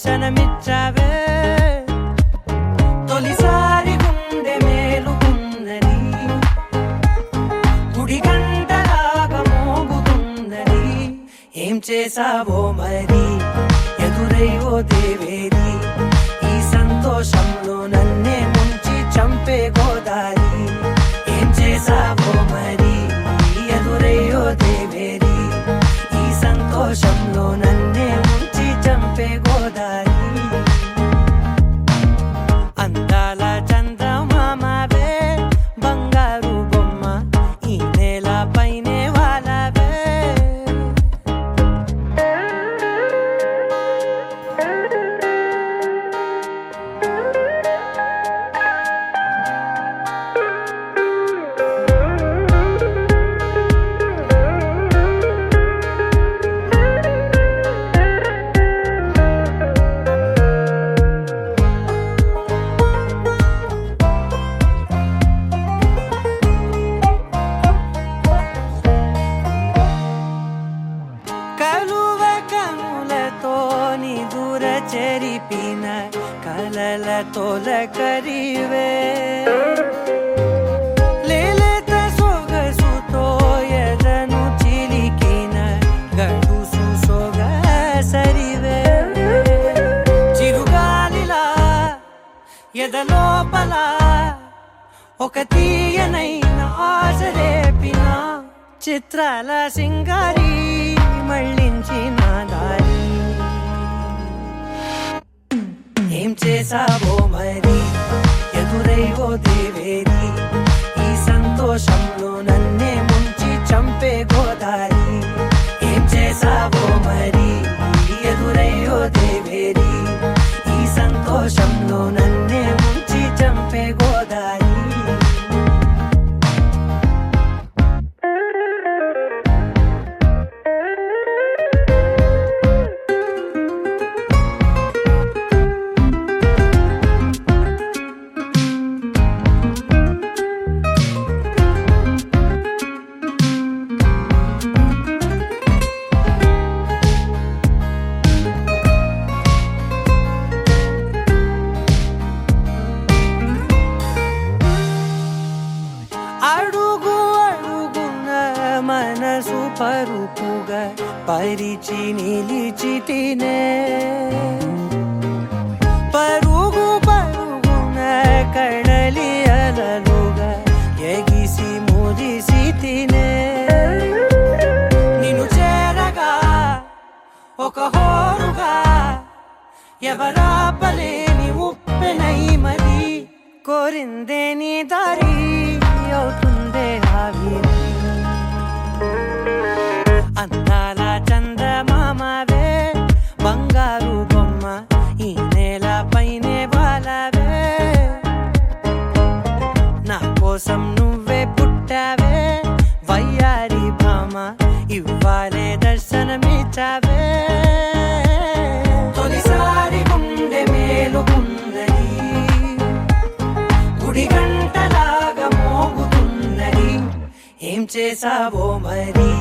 దర్శనమిచ్చావే తొలిసారి గుండె మేలుకున్నది గుడి గంటలాగా మోగుతున్నది ఏం చేసావో మరి ఎదురై ఓ దేవేరి ఈ సంతోషంలో నన్నే ముంచి చంపే గోదారి ఏం చేసావో మరి ఎదురై ఓ దేవేరి ఈ సంతోషంలో నన్నే ముంచి చంపే గోదారి అందాల చందమామవే బంగారు బొమ్మ ఈ నేల పైనే వాలవే దూర చెరిపిన కలల తొలకరివే లేలేత సొగసుతో ఎదను చిలికిన గడుసు సొగసరివే చిరుగాలిలా ఎదలోపల ఒక తీయనైన ఆశ రేపిన చిత్రాల సింగారి మళ్ళించిన దారి ఏం చేసావో మరి ఎదురై ఓ దేవేరి ఈ సంతోషంలో నన్నే ముంచి చంపే గోదారి ఏం చేసావో మరి ఎదురై ఓ దేవేరి ఈ సంతోషంలో నన్నే ముంచి చంపే గోదారి అడుగు అడుగున మనసు పరుపుగా పరిచి నిలిచితినే పరుగు పరుగున కడలి అలలుగా ఎగిసి మురిసి తినే నిన్ను చేరగా ఒక హోరుగా ఎవరాపలేని ఉప్పెనై మరి కోరిందే నీ దారి అవుతుందే ఆవిరి అందాల చందమామవే బంగారు బొమ్మ ఈ నేల పైనే వాలవే నా కోసం నువ్వే పుట్టావే వయ్యారి భామ ఇవ్వాలే దర్శనమిచ్చావే తొలిసారి గుండె మేలుకున్నది గుడి గంటలాగా మోగుతున్నది ఏం చేసావో మరి